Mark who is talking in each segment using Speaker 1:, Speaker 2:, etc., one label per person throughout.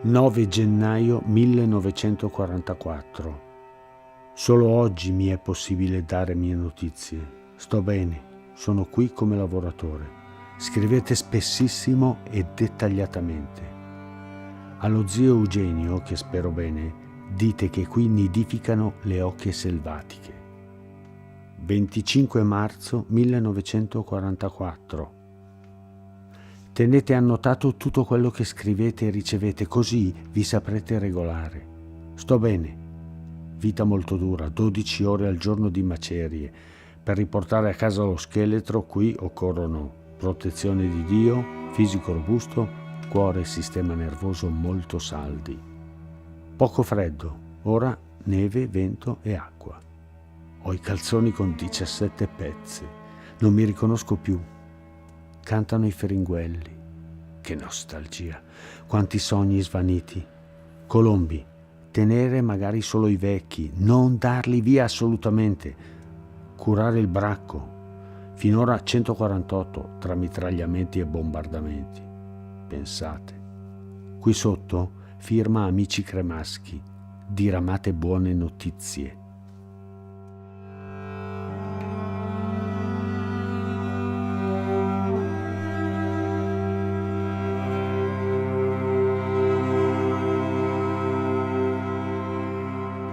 Speaker 1: 9 gennaio 1944. Solo oggi mi è possibile dare mie notizie. Sto bene, sono qui come lavoratore. Scrivete spessissimo e dettagliatamente. Allo zio Eugenio, che spero bene, dite che qui nidificano le oche selvatiche. 25 marzo 1944. Tenete annotato tutto quello che scrivete e ricevete, così vi saprete regolare. Sto bene. Vita molto dura, 12 ore al giorno di macerie. Per riportare a casa lo scheletro qui occorrono protezione di Dio, fisico robusto, cuore e sistema nervoso molto saldi. Poco freddo, ora neve, vento e acqua. Ho i calzoni con 17 pezzi, non mi riconosco più. Cantano i feringuelli. Che nostalgia, quanti sogni svaniti. Colombi, tenere magari solo i vecchi, non darli via assolutamente. Curare il bracco. Finora 148 tra mitragliamenti e bombardamenti. Pensate. Qui sotto firma Amici Cremaschi. Diramate buone notizie.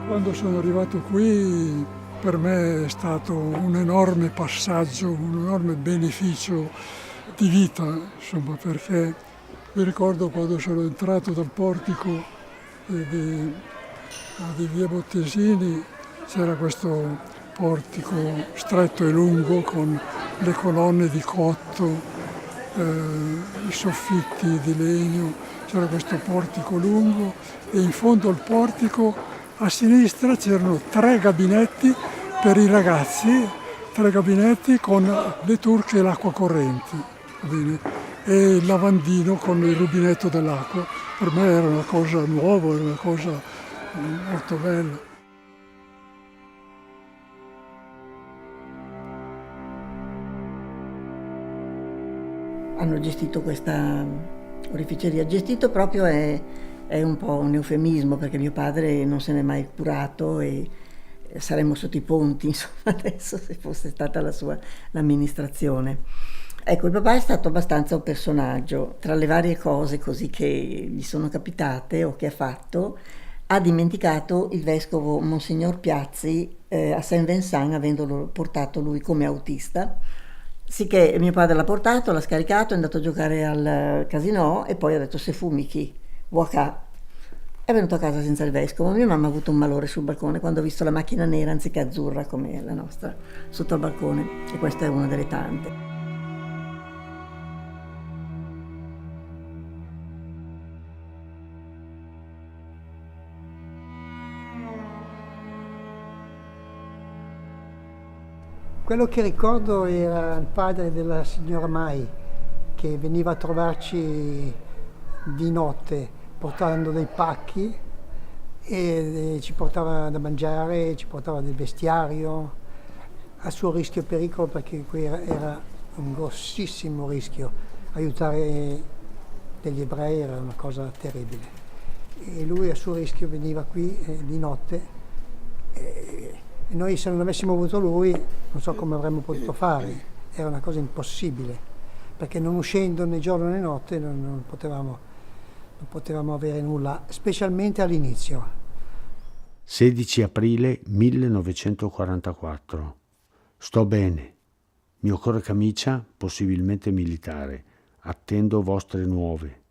Speaker 2: Quando sono arrivato qui per me è stato un enorme passaggio, un enorme beneficio di vita, insomma, perché mi ricordo quando sono entrato dal portico di via Bottesini, c'era questo portico stretto e lungo con le colonne di cotto, i soffitti di legno, c'era questo portico lungo e in fondo al portico a sinistra c'erano 3 gabinetti per i ragazzi, 3 gabinetti con le turche e l'acqua corrente, e il lavandino con il rubinetto dell'acqua. Per me era una cosa nuova, era una cosa molto bella.
Speaker 3: Hanno gestito questa oreficeria. Gestito proprio è un po' un eufemismo, perché mio padre non se n'è mai curato e saremmo sotto i ponti, insomma, adesso, se fosse stata l'amministrazione. Ecco, il papà è stato abbastanza un personaggio. Tra le varie cose così che gli sono capitate o che ha fatto, ha dimenticato il vescovo Monsignor Piazzi a Saint-Vincent, avendolo portato lui come autista. Sicché mio padre l'ha portato, l'ha scaricato, è andato a giocare al casinò e poi ha detto: se fumi Waka. È venuto a casa senza il vescovo. Mia mamma ha avuto un malore sul balcone quando ha visto la macchina nera anziché azzurra come la nostra sotto al balcone, e questa è una delle tante.
Speaker 4: Quello che ricordo era il padre della signora Mai, che veniva a trovarci di notte portando dei pacchi e ci portava da mangiare, ci portava del vestiario, a suo rischio e pericolo, perché qui era un grossissimo rischio. Aiutare degli ebrei era una cosa terribile. E lui a suo rischio veniva qui di notte e noi, se non avessimo avuto lui, non so come avremmo potuto fare. Era una cosa impossibile, perché non uscendo né giorno né notte non potevamo avere nulla, specialmente all'inizio.
Speaker 1: 16 aprile 1944. Sto bene. Mio corre camicia, possibilmente militare. Attendo vostre nuove.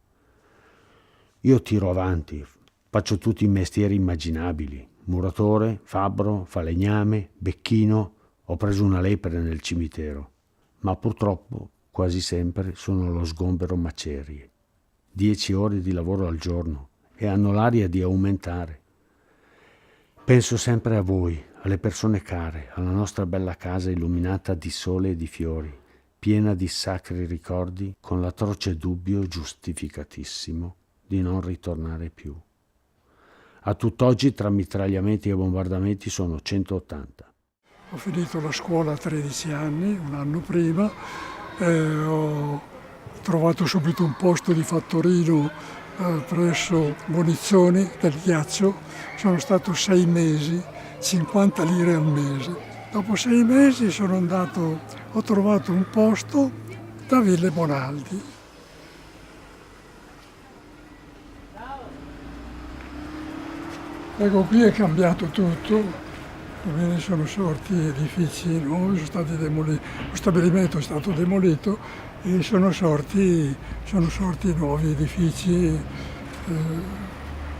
Speaker 1: Io tiro avanti, faccio tutti i mestieri immaginabili. Muratore, fabbro, falegname, becchino. Ho preso una lepre nel cimitero. Ma purtroppo quasi sempre sono allo sgombero macerie. 10 ore di lavoro al giorno e hanno l'aria di aumentare. Penso sempre a voi, alle persone care, alla nostra bella casa illuminata di sole e di fiori, piena di sacri ricordi, con l'atroce dubbio giustificatissimo di non ritornare più. A tutt'oggi tra mitragliamenti e bombardamenti sono 180.
Speaker 2: Ho finito la scuola a 13 anni, un anno prima, ho trovato subito un posto di fattorino presso Munizioni del Ghiaccio. Sono stato 6 mesi, 50 lire al mese. Dopo 6 mesi ho trovato un posto da Ville Bonaldi. Ecco, qui è cambiato tutto. Sono sorti edifici nuovi, lo stabilimento è stato demolito e sono sorti nuovi edifici,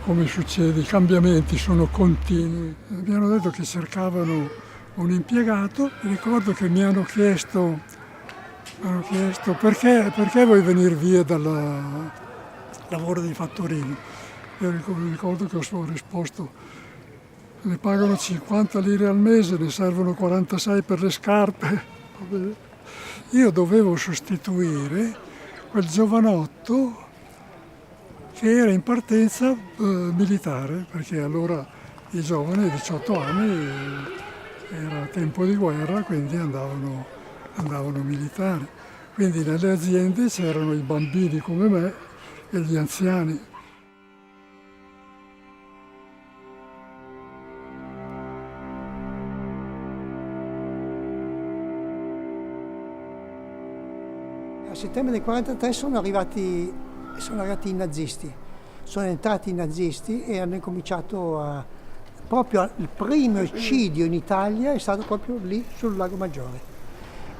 Speaker 2: come succede, i cambiamenti sono continui. Mi hanno detto che cercavano un impiegato, ricordo che mi hanno chiesto perché vuoi venire via dal lavoro di fattorino. Io ricordo che ho risposto: ne pagano 50 lire al mese, ne servono 46 per le scarpe. Io dovevo sostituire quel giovanotto che era in partenza militare, perché allora i giovani, 18 anni, era tempo di guerra, quindi andavano militari. Quindi nelle aziende c'erano i bambini come me e gli anziani.
Speaker 4: A settembre del 1943 sono arrivati i nazisti, sono entrati i nazisti e hanno incominciato proprio il primo eccidio in Italia è stato proprio lì sul Lago Maggiore.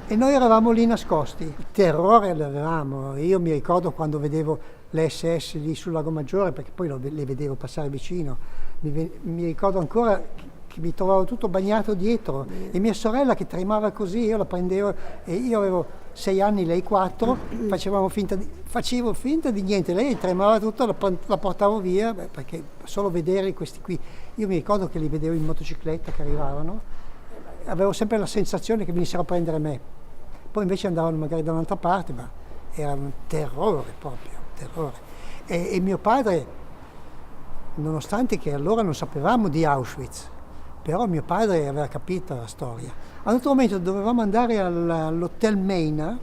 Speaker 4: E noi eravamo lì nascosti, il terrore l'avevamo. Io mi ricordo quando vedevo le SS lì sul Lago Maggiore, perché poi le vedevo passare vicino, mi ricordo ancora che mi trovavo tutto bagnato dietro e mia sorella che tremava così, io la prendevo e io avevo 6 anni, lei 4, facevo finta di niente, lei tremava tutto, la portavo via perché solo vedere questi qui, io mi ricordo che li vedevo in motocicletta che arrivavano, avevo sempre la sensazione che venissero a prendere me, poi invece andavano magari da un'altra parte, ma era un terrore proprio, un terrore. E mio padre, nonostante che allora non sapevamo di Auschwitz, però mio padre aveva capito la storia. A un altro momento dovevamo andare all'hotel Meina,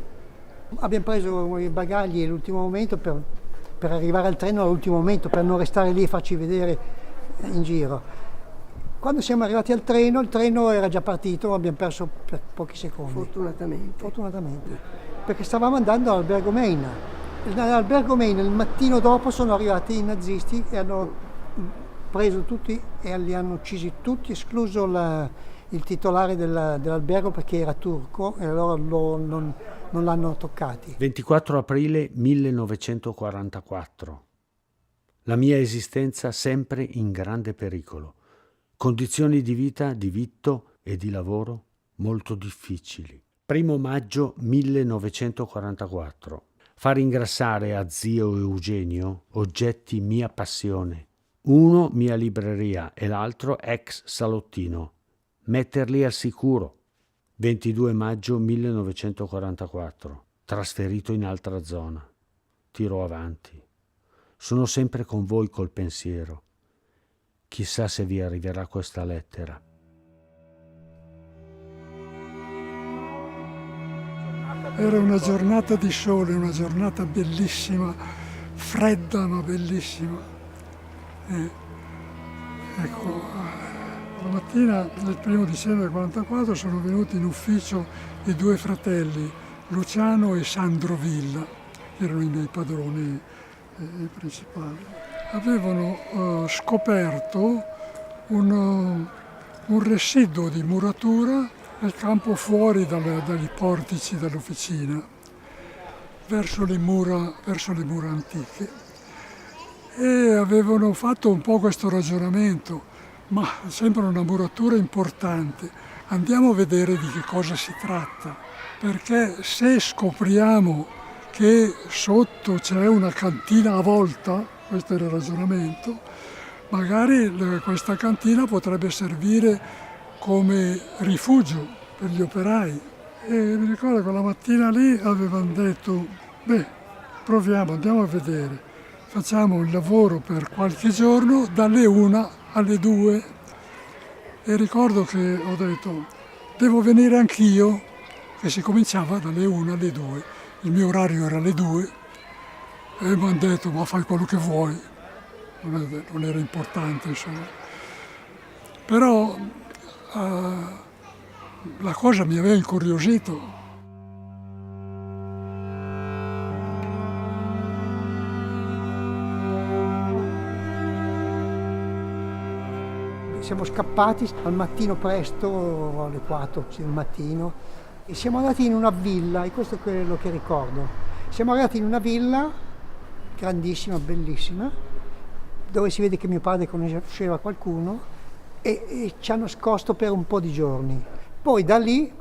Speaker 4: abbiamo preso i bagagli all'ultimo momento per arrivare al treno all'ultimo momento, per non restare lì e farci vedere in giro. Quando siamo arrivati al treno, il treno era già partito, abbiamo perso per pochi secondi. Fortunatamente, perché stavamo andando all'albergo Meina. All'albergo Meina il mattino dopo sono arrivati i nazisti e hanno preso tutti e li hanno uccisi tutti, escluso il titolare dell'albergo perché era turco e allora non l'hanno toccati.
Speaker 1: 24 aprile 1944. La mia esistenza sempre in grande pericolo. Condizioni di vita, di vitto e di lavoro molto difficili. 1 maggio 1944. Far ingrassare a zio Eugenio oggetti mia passione. Uno mia libreria e l'altro ex salottino. Metterli al sicuro. 22 maggio 1944. Trasferito in altra zona. Tiro avanti. Sono sempre con voi col pensiero. Chissà se vi arriverà questa lettera.
Speaker 2: Era una giornata di sole, una giornata bellissima, fredda ma bellissima. Ecco, la mattina del 1 dicembre 1944 sono venuti in ufficio i 2 fratelli, Luciano e Sandro Villa, che erano i miei padroni principali. Avevano scoperto un residuo di muratura nel campo fuori dai portici dell'officina, verso le mura antiche. E avevano fatto un po' questo ragionamento, ma sembra una muratura importante, andiamo a vedere di che cosa si tratta, perché se scopriamo che sotto c'è una cantina a volta, questo era il ragionamento, magari questa cantina potrebbe servire come rifugio per gli operai. E mi ricordo che quella mattina lì avevano detto, proviamo, andiamo a vedere, facciamo il lavoro per qualche giorno dalle 1 alle 2. E ricordo che ho detto, devo venire anch'io, che si cominciava dalle 1 alle 2. il mio orario era alle 2 e mi hanno detto ma fai quello che vuoi, non era importante insomma. Però la cosa mi aveva incuriosito.
Speaker 4: Siamo scappati al mattino presto, alle 4 del mattino, e siamo andati in una villa, e questo è quello che ricordo. Siamo arrivati in una villa grandissima, bellissima, dove si vede che mio padre conosceva qualcuno e ci hanno nascosto per un po' di giorni. Poi da lì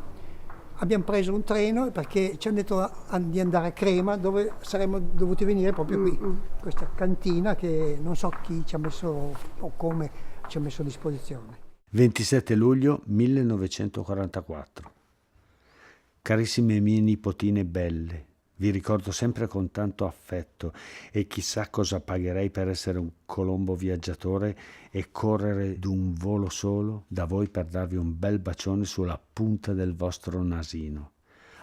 Speaker 4: abbiamo preso un treno perché ci hanno detto di andare a Crema, dove saremmo dovuti venire proprio qui, questa cantina che non so chi ci ha messo o come ci ha messo a disposizione.
Speaker 1: 27 luglio 1944. Carissime mie nipotine belle, vi ricordo sempre con tanto affetto e chissà cosa pagherei per essere un colombo viaggiatore e correre d'un volo solo da voi per darvi un bel bacione sulla punta del vostro nasino.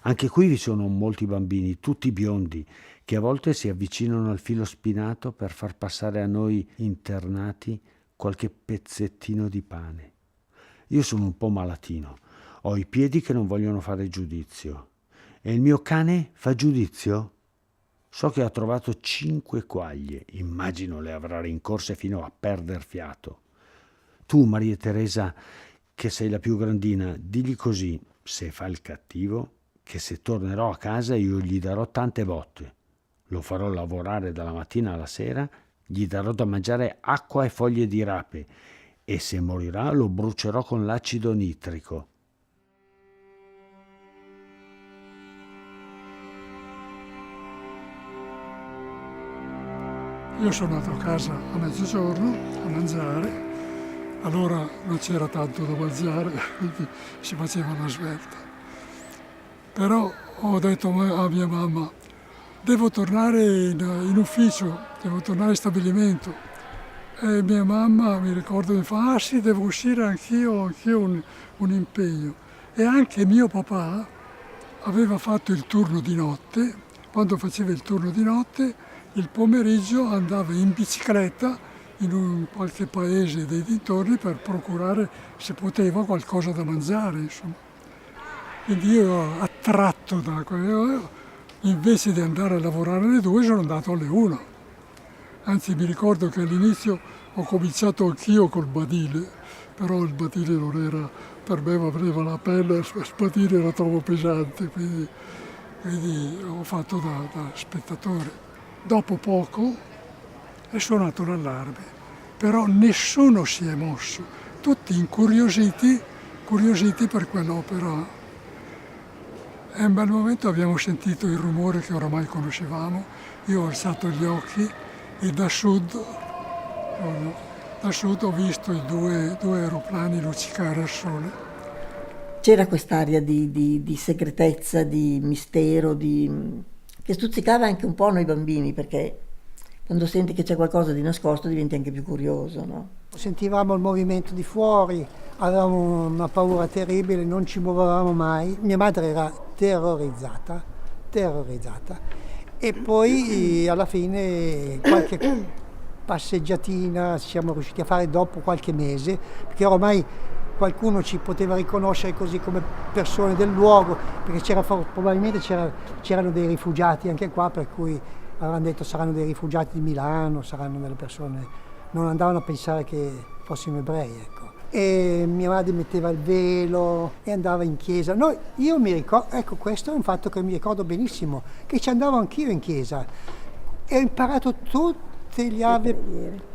Speaker 1: Anche qui vi sono molti bambini, tutti biondi, che a volte si avvicinano al filo spinato per far passare a noi internati qualche pezzettino di pane. Io sono un po' malatino, ho i piedi che non vogliono fare giudizio. E il mio cane fa giudizio? So che ha trovato 5 quaglie, immagino le avrà rincorse fino a perder fiato. Tu, Maria Teresa, che sei la più grandina, digli così, se fa il cattivo, che se tornerò a casa io gli darò tante botte. Lo farò lavorare dalla mattina alla sera, gli darò da mangiare acqua e foglie di rape e se morirà lo brucerò con l'acido nitrico.
Speaker 2: Io sono andato a casa a mezzogiorno a mangiare, allora non c'era tanto da mangiare, quindi si faceva una svelta. Però ho detto a mia mamma, devo tornare in ufficio, devo tornare in stabilimento. E mia mamma, mi ricordo, mi fa, ah sì, devo uscire anch'io ho un impegno. E anche mio papà aveva fatto il turno di notte, quando faceva il turno di notte, il pomeriggio andava in bicicletta in qualche paese dei dintorni per procurare, se poteva, qualcosa da mangiare, insomma. Quindi io, attratto da quello, invece di andare a lavorare alle 2, sono andato alle 1. Anzi, mi ricordo che all'inizio ho cominciato anch'io col badile, però il badile non era, per me aveva la pelle, il badile era troppo pesante, quindi ho fatto da spettatore. Dopo poco è suonato l'allarme, però nessuno si è mosso, tutti incuriositi per quell'opera. E in quel momento abbiamo sentito il rumore che oramai conoscevamo, io ho alzato gli occhi e da sud ho visto i due aeroplani luccicare al sole.
Speaker 3: C'era quest'aria di segretezza, di mistero, che stuzzicava anche un po' noi bambini, perché quando senti che c'è qualcosa di nascosto diventi anche più curioso, no?
Speaker 4: Sentivamo il movimento di fuori, avevamo una paura terribile, non ci muovevamo mai. Mia madre era terrorizzata. E poi alla fine qualche passeggiatina siamo riusciti a fare dopo qualche mese, perché ormai qualcuno ci poteva riconoscere così come persone del luogo, perché probabilmente c'erano dei rifugiati anche qua, per cui avevano detto saranno dei rifugiati di Milano, saranno delle persone, non andavano a pensare che fossimo ebrei, ecco. E mia madre metteva il velo e andava in chiesa. Io mi ricordo, ecco, questo è un fatto che mi ricordo benissimo, che ci andavo anch'io in chiesa e ho imparato tutte le Ave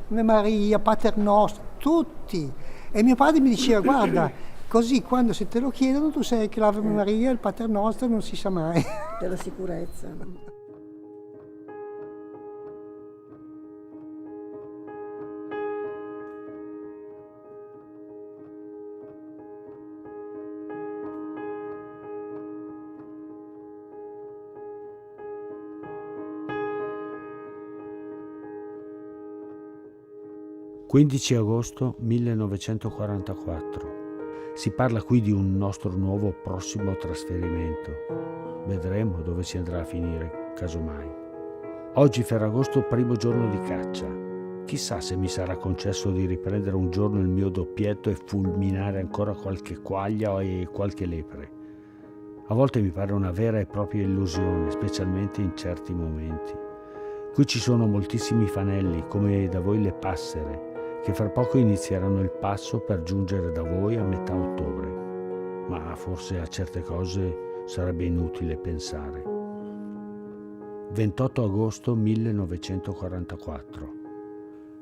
Speaker 4: Maria, Pater Nostro, tutti. E mio padre mi diceva, guarda, così quando se te lo chiedono tu sai che l'Ave Maria, il Pater Nostro non si sa mai.
Speaker 3: Per la sicurezza.
Speaker 1: 15 agosto 1944. Si parla qui di un nostro nuovo prossimo trasferimento. Vedremo dove si andrà a finire, casomai. Oggi Ferragosto, primo giorno di caccia. Chissà se mi sarà concesso di riprendere un giorno il mio doppietto e fulminare ancora qualche quaglia e qualche lepre. A volte mi pare una vera e propria illusione, specialmente in certi momenti. Qui ci sono moltissimi fanelli, come da voi le passere, che fra poco inizieranno il passo per giungere da voi a metà ottobre. Ma forse a certe cose sarebbe inutile pensare. 28 agosto 1944.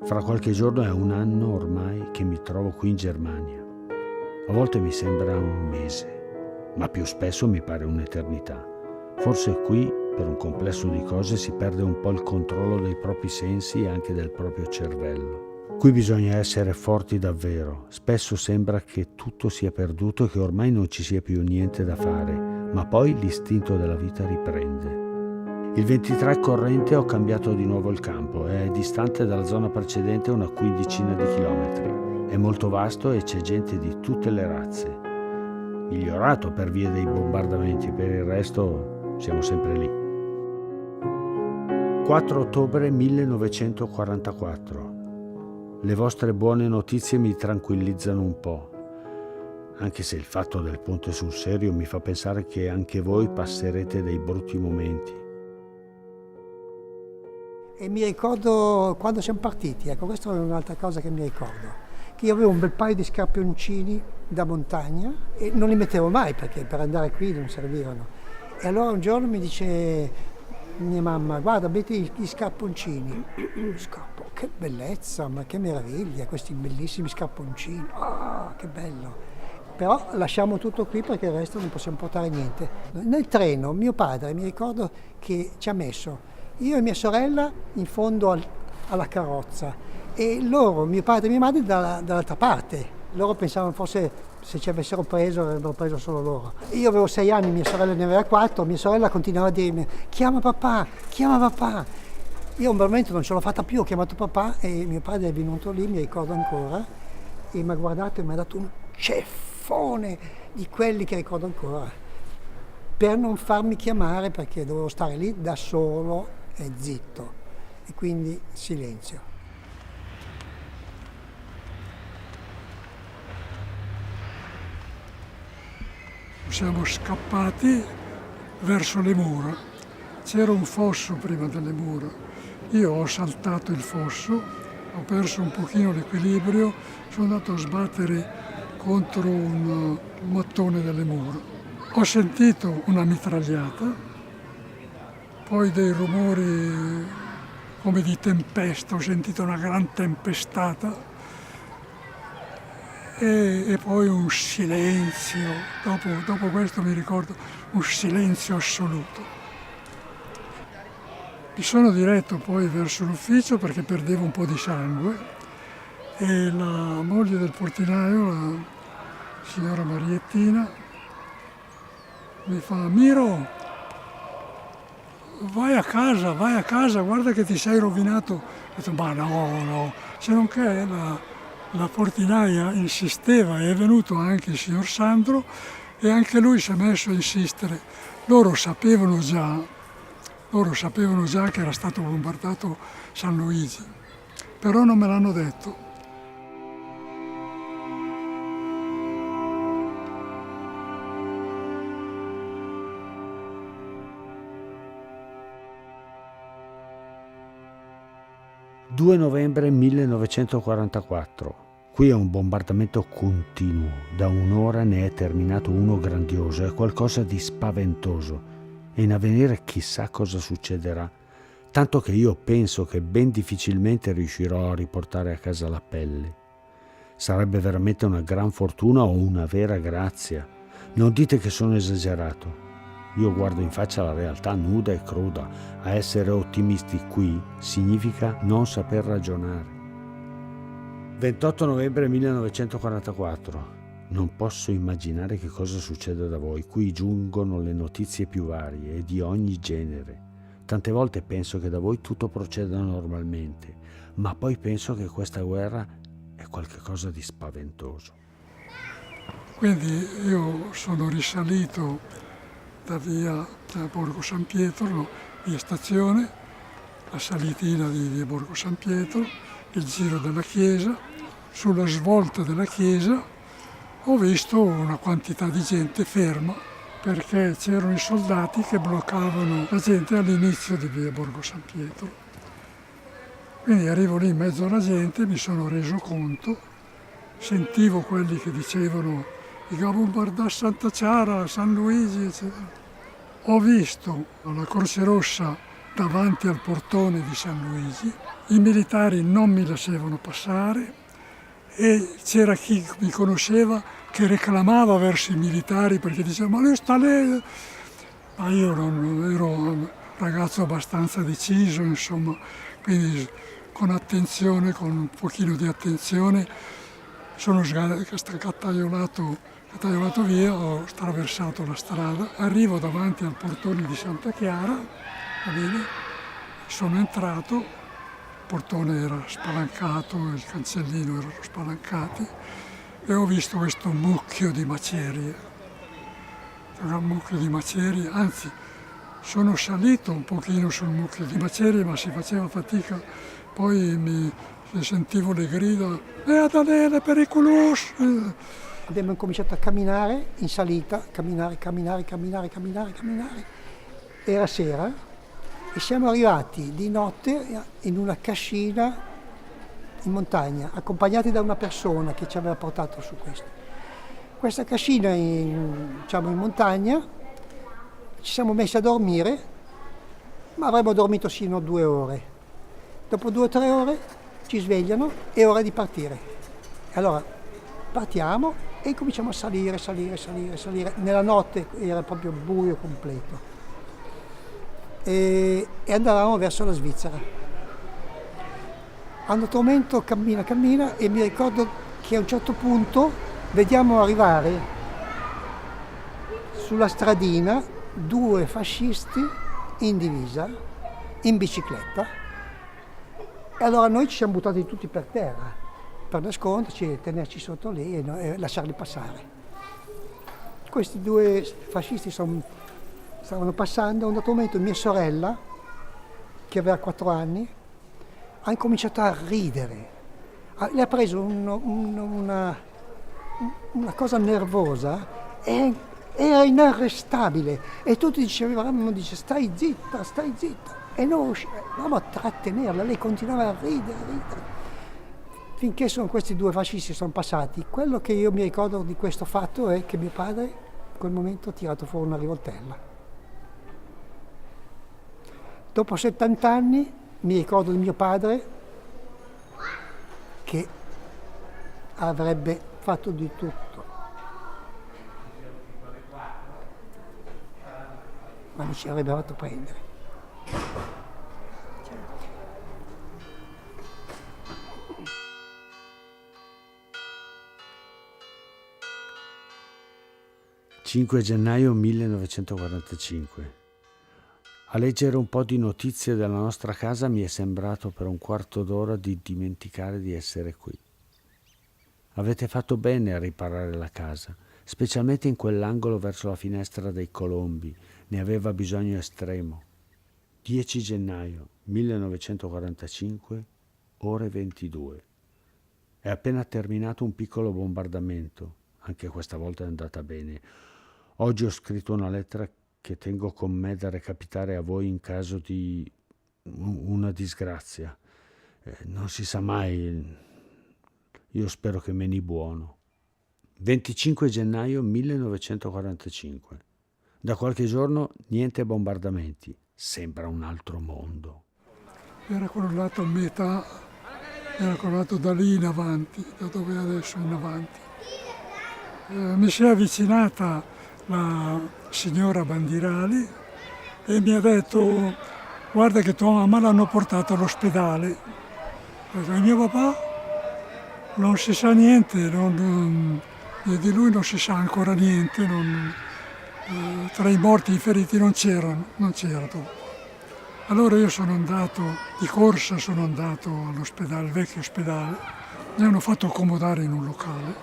Speaker 1: Fra qualche giorno è un anno ormai che mi trovo qui in Germania. A volte mi sembra un mese, ma più spesso mi pare un'eternità. Forse qui, per un complesso di cose, si perde un po' il controllo dei propri sensi e anche del proprio cervello. Qui bisogna essere forti davvero. Spesso sembra che tutto sia perduto e che ormai non ci sia più niente da fare, ma poi l'istinto della vita riprende. Il 23 corrente ho cambiato di nuovo il campo, è distante dalla zona precedente una quindicina di chilometri. È molto vasto e c'è gente di tutte le razze. Migliorato per via dei bombardamenti, per il resto siamo sempre lì. 4 ottobre 1944. Le vostre buone notizie mi tranquillizzano un po', anche se il fatto del ponte sul Serio mi fa pensare che anche voi passerete dei brutti momenti.
Speaker 4: E mi ricordo quando siamo partiti, ecco, questa è un'altra cosa che mi ricordo, che io avevo un bel paio di scarpioncini da montagna e non li mettevo mai perché per andare qui non servivano. E allora un giorno mi dice mia mamma, guarda, metti gli scarponcini. Scappo, che bellezza, ma che meraviglia, questi bellissimi scarponcini, che bello. Però lasciamo tutto qui perché il resto non possiamo portare niente. Nel treno mio padre, mi ricordo che ci ha messo io e mia sorella in fondo alla carrozza e loro, mio padre e mia madre, dall'altra parte. Loro pensavano forse se ci avessero preso avrebbero preso solo loro. Io avevo 6 anni, mia sorella ne aveva 4, mia sorella continuava a dirmi chiama papà, chiama papà. Io un momento non ce l'ho fatta più, ho chiamato papà e mio padre è venuto lì, mi ricordo ancora, e mi ha guardato e mi ha dato un ceffone di quelli che ricordo ancora, per non farmi chiamare perché dovevo stare lì da solo e zitto, e quindi silenzio.
Speaker 2: Siamo scappati verso le mura. C'era un fosso prima delle mura. Io ho saltato il fosso, ho perso un pochino l'equilibrio, sono andato a sbattere contro un mattone delle mura. Ho sentito una mitragliata, poi dei rumori come di tempesta, ho sentito una gran tempestata. E poi un silenzio, dopo questo mi ricordo, un silenzio assoluto. Mi sono diretto poi verso l'ufficio perché perdevo un po' di sangue e la moglie del portinaio, la signora Mariettina, mi fa: Miro, vai a casa, guarda che ti sei rovinato. Ho detto: ma no, se non che la portinaia insisteva e è venuto anche il signor Sandro e anche lui si è messo a insistere. Loro sapevano già che era stato bombardato San Luigi, però non me l'hanno detto.
Speaker 1: Il 2 novembre 1944. Qui è un bombardamento continuo. Da un'ora ne è terminato uno grandioso, è qualcosa di spaventoso. E in avvenire chissà cosa succederà. Tanto che io penso che ben difficilmente riuscirò a riportare a casa la pelle. Sarebbe veramente una gran fortuna o una vera grazia. Non dite che sono esagerato. Io guardo in faccia la realtà nuda e cruda. A essere ottimisti qui significa non saper ragionare. 28 novembre 1944. Non posso immaginare che cosa succede da voi. Qui giungono le notizie più varie e di ogni genere. Tante volte penso che da voi tutto proceda normalmente, ma poi penso che questa guerra è qualcosa di spaventoso.
Speaker 2: Quindi io sono risalito da via Borgo San Pietro, via Stazione, la salitina di via Borgo San Pietro, il giro della chiesa. Sulla svolta della chiesa ho visto una quantità di gente ferma perché c'erano i soldati che bloccavano la gente all'inizio di via Borgo San Pietro. Quindi arrivo lì in mezzo alla gente, mi sono reso conto, sentivo quelli che dicevano i bombardà Santa Chiara, San Luigi, eccetera. Ho visto la Croce Rossa davanti al portone di San Luigi, i militari non mi lasciavano passare e c'era chi mi conosceva che reclamava verso i militari perché diceva ma lui sta lì. Ma io non ero un ragazzo abbastanza deciso, insomma, quindi con attenzione, con un pochino di attenzione, sono scattaiolato via, ho attraversato la strada, arrivo davanti al portone di Santa Chiara, va bene, sono entrato, il portone era spalancato, il cancellino erano spalancati e ho visto questo mucchio di macerie. Era un mucchio di macerie, anzi sono salito un pochino sul mucchio di macerie ma si faceva fatica, poi sentivo le grida, è pericoloso!
Speaker 4: Abbiamo cominciato a camminare in salita, camminare. Era sera e siamo arrivati di notte in una cascina in montagna, accompagnati da una persona che ci aveva portato su questo. Questa cascina in montagna, ci siamo messi a dormire, ma avremmo dormito sino a 2 ore. Dopo 2 o 3 ore ci svegliano, è ora di partire. Allora partiamo e cominciamo a salire. Nella notte era proprio buio completo. E andavamo verso la Svizzera. A un altro momento cammina e mi ricordo che a un certo punto vediamo arrivare sulla stradina 2 fascisti in divisa, in bicicletta. E allora noi ci siamo buttati tutti per terra per nasconderci e tenerci sotto lì e lasciarli passare. Questi 2 fascisti stavano passando, a un altro momento mia sorella, che aveva 4 anni, ha incominciato a ridere. Le ha preso una cosa nervosa e era inarrestabile e tutti dicevano, stai zitta. E noi riuscivamo a trattenerla, lei continuava a ridere. Finché questi 2 fascisti sono passati. Quello che io mi ricordo di questo fatto è che mio padre in quel momento ha tirato fuori una rivoltella. Dopo 70 anni mi ricordo di mio padre che avrebbe fatto di tutto, ma non ci avrebbe fatto prendere.
Speaker 1: 5 gennaio 1945. A leggere un po' di notizie della nostra casa mi è sembrato per un quarto d'ora di dimenticare di essere qui. Avete fatto bene a riparare la casa, specialmente in quell'angolo verso la finestra dei Colombi, ne aveva bisogno estremo. 10 gennaio 1945, ore 22. È appena terminato un piccolo bombardamento, anche questa volta è andata bene. Oggi ho scritto una lettera che tengo con me da recapitare a voi in caso di una disgrazia. Non si sa mai, io spero che meni buono. 25 gennaio 1945. Da qualche giorno niente bombardamenti, sembra un altro mondo.
Speaker 2: Era crollato a metà, era crollato da lì in avanti, da dove adesso in avanti. Mi si è avvicinata la signora Bandirali e mi ha detto: guarda che tua mamma l'hanno portata all'ospedale. E mio papà non si sa niente, di lui non si sa ancora niente, tra i morti e i feriti non c'era. Allora io sono andato di corsa, all'ospedale, al vecchio ospedale, mi hanno fatto accomodare in un locale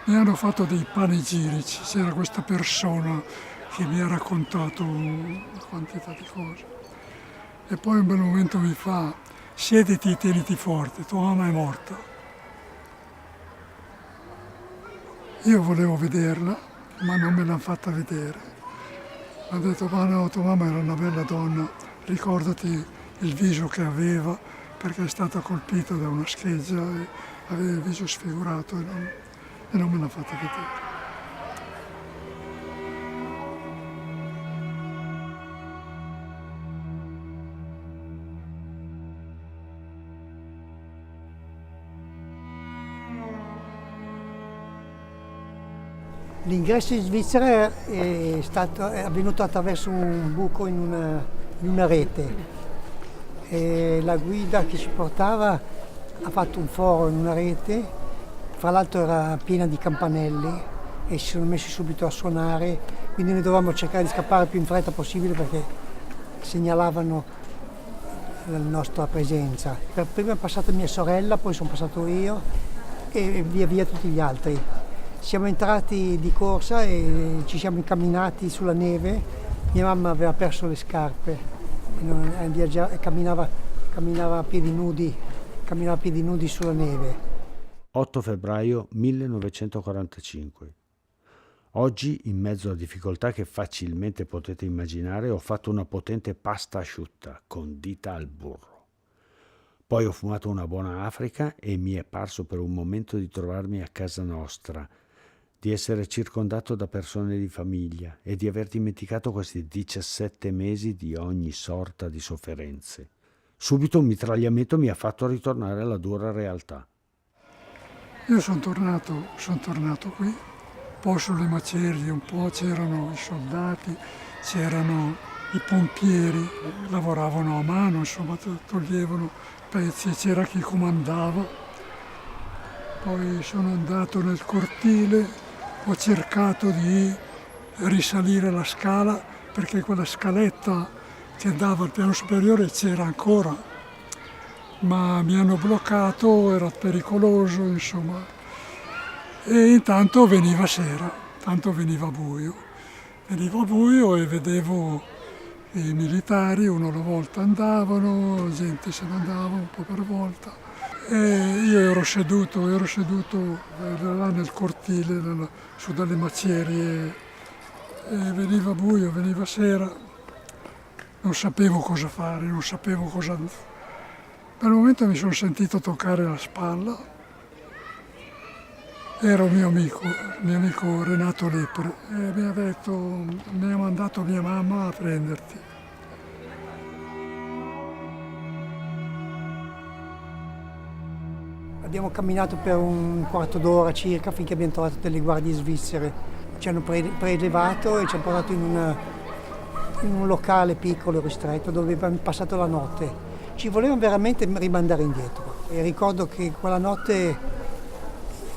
Speaker 2: mi hanno fatto dei panegirici, c'era questa persona che mi ha raccontato una quantità di cose. E poi un bel momento mi fa: siediti e tieniti forte, tua mamma è morta. Io volevo vederla, ma non me l'hanno fatta vedere. Mi ha detto: ma no, tua mamma era una bella donna, ricordati il viso che aveva, perché è stata colpita da una scheggia e aveva il viso sfigurato e non me l'ha fatta vedere.
Speaker 4: L'ingresso in Svizzera è avvenuto attraverso un buco in una rete. E la guida che ci portava ha fatto un foro in una rete, fra l'altro era piena di campanelli e si sono messi subito a suonare, quindi noi dovevamo cercare di scappare il più in fretta possibile perché segnalavano la nostra presenza. Prima è passata mia sorella, poi sono passato io e via via tutti gli altri. Siamo entrati di corsa e ci siamo incamminati sulla neve. Mia mamma aveva perso le scarpe e camminava a piedi nudi sulla neve.
Speaker 1: 8 febbraio 1945. Oggi, in mezzo a difficoltà che facilmente potete immaginare, ho fatto una potente pasta asciutta condita al burro. Poi ho fumato una buona Africa e mi è parso per un momento di trovarmi a casa nostra, di essere circondato da persone di famiglia e di aver dimenticato questi 17 mesi di ogni sorta di sofferenze. Subito un mitragliamento mi ha fatto ritornare alla dura realtà.
Speaker 2: Io sono tornato qui, un po' sulle macerie, un po' c'erano i soldati, c'erano i pompieri, lavoravano a mano, insomma toglievano pezzi, c'era chi comandava. Poi sono andato nel cortile, ho cercato di risalire la scala perché quella scaletta che andava al piano superiore c'era ancora, ma mi hanno bloccato, era pericoloso, insomma. E intanto veniva sera, tanto veniva buio e vedevo i militari, uno alla volta andavano, la gente se ne andava un po' per volta. E io ero seduto là nel cortile, su dalle macerie, e veniva buio, veniva sera, non sapevo cosa fare, Per un momento mi sono sentito toccare la spalla, era un mio amico Renato Lepre, e mi ha detto: mi ha mandato mia mamma a prenderti.
Speaker 4: Abbiamo camminato per un quarto d'ora circa finché abbiamo trovato delle guardie svizzere. Ci hanno prelevato e ci hanno portato in un locale piccolo, ristretto, dove abbiamo passato la notte. Ci volevano veramente rimandare indietro. E ricordo che quella notte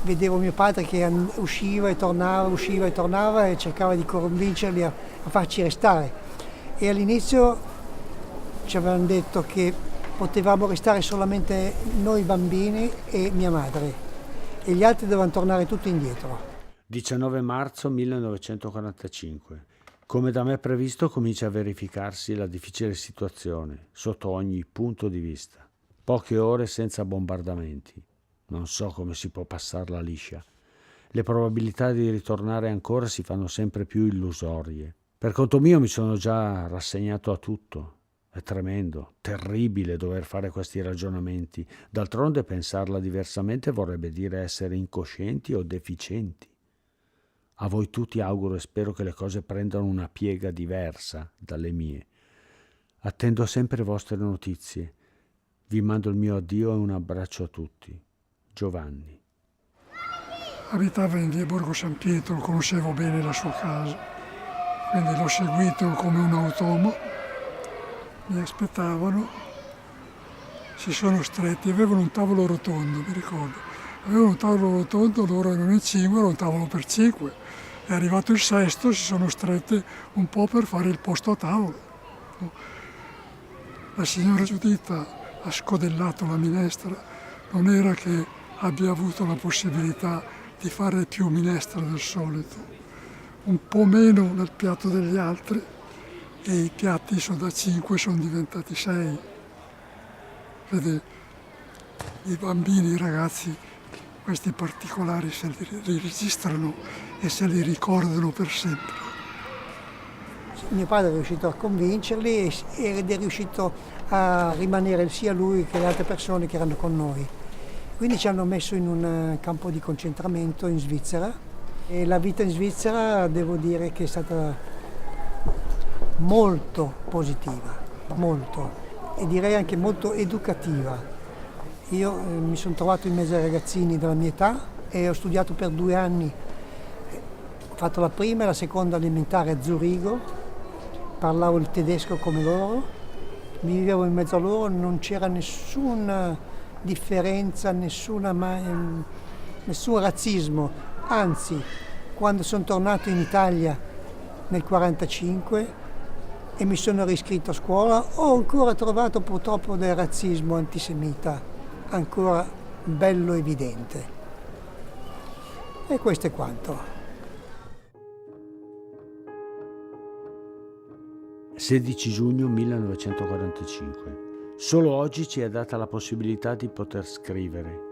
Speaker 4: vedevo mio padre che usciva e tornava e cercava di convincerli a farci restare. E all'inizio ci avevano detto che potevamo restare solamente noi bambini e mia madre e gli altri dovevano tornare tutti indietro.
Speaker 1: 19 marzo 1945. Come da me previsto comincia a verificarsi la difficile situazione sotto ogni punto di vista. Poche ore senza bombardamenti. Non so come si può passarla liscia. Le probabilità di ritornare ancora si fanno sempre più illusorie. Per conto mio mi sono già rassegnato a tutto. È tremendo, terribile dover fare questi ragionamenti. D'altronde pensarla diversamente vorrebbe dire essere incoscienti o deficienti. A voi tutti auguro e spero che le cose prendano una piega diversa dalle mie. Attendo sempre vostre notizie. Vi mando il mio addio e un abbraccio a tutti. Giovanni.
Speaker 2: Abitava in via Borgo San Pietro, conoscevo bene la sua casa, quindi l'ho seguito come un automa. Mi aspettavano, si sono stretti, avevano un tavolo rotondo, mi ricordo. Avevano un tavolo rotondo, loro erano in 5, era un tavolo per 5. È arrivato il sesto, si sono strette un po' per fare il posto a tavolo. La signora Giuditta ha scodellato la minestra, non era che abbia avuto la possibilità di fare più minestra del solito, un po' meno nel piatto degli altri, e i piatti da 5 sono diventati 6. Vede, i bambini, i ragazzi, questi particolari se li registrano e se li ricordano per sempre.
Speaker 4: Mio padre è riuscito a convincerli ed è riuscito a rimanere sia lui che le altre persone che erano con noi. Quindi ci hanno messo in un campo di concentramento in Svizzera e la vita in Svizzera devo dire che è stata molto positiva, molto, e direi anche molto educativa. Io mi sono trovato in mezzo ai ragazzini della mia età e ho studiato per 2 anni. Ho fatto la prima e la seconda elementare a Zurigo, parlavo il tedesco come loro, mi vivevo in mezzo a loro, non c'era nessuna differenza, nessun razzismo. Anzi, quando sono tornato in Italia nel 1945 e mi sono riscritto a scuola, ho ancora trovato purtroppo del razzismo antisemita, ancora bello evidente. E questo è quanto.
Speaker 1: 16 giugno 1945. Solo oggi ci è data la possibilità di poter scrivere.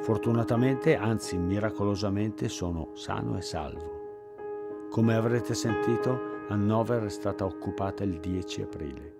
Speaker 1: Fortunatamente, anzi miracolosamente, sono sano e salvo. Come avrete sentito, Hannover è stata occupata il 10 aprile.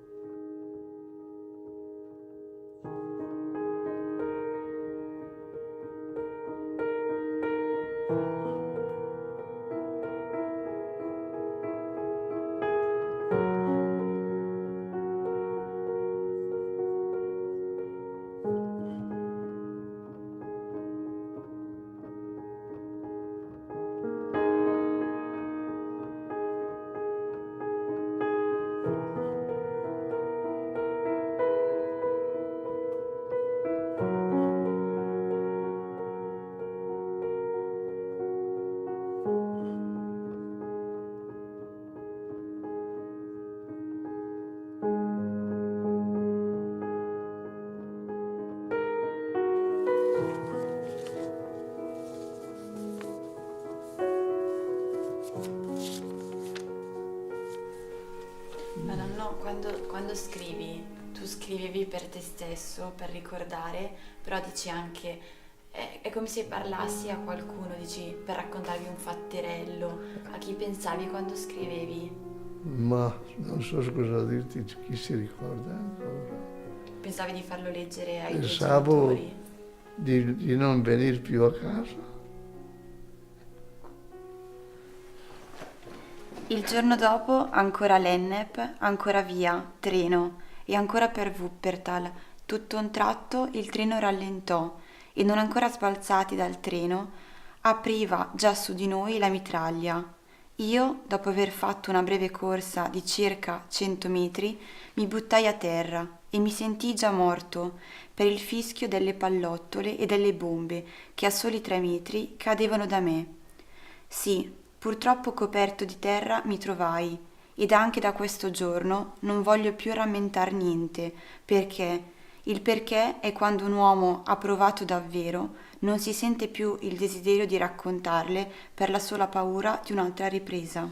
Speaker 5: Ma nonno, quando scrivi, tu scrivevi per te stesso, per ricordare, però dici anche, è come se parlassi a qualcuno, dici, per raccontarvi un fatterello, a chi pensavi quando scrivevi?
Speaker 6: Ma non so cosa dirti, chi si ricorda ancora.
Speaker 5: Pensavi di farlo leggere ai tuoi
Speaker 6: Pensavo
Speaker 5: genitori?
Speaker 6: di non venire più a casa.
Speaker 5: Il giorno dopo ancora Lennep, ancora via, treno e ancora per Wuppertal. Tutto un tratto il treno rallentò e non ancora sbalzati dal treno apriva già su di noi la mitraglia. Io, dopo aver fatto una breve corsa di circa 100 metri, mi buttai a terra e mi sentii già morto per il fischio delle pallottole e delle bombe che a soli 3 metri cadevano da me. Sì, purtroppo coperto di terra mi trovai, ed anche da questo giorno non voglio più rammentar niente, perché il perché è quando un uomo ha provato davvero, non si sente più il desiderio di raccontarle per la sola paura di un'altra ripresa.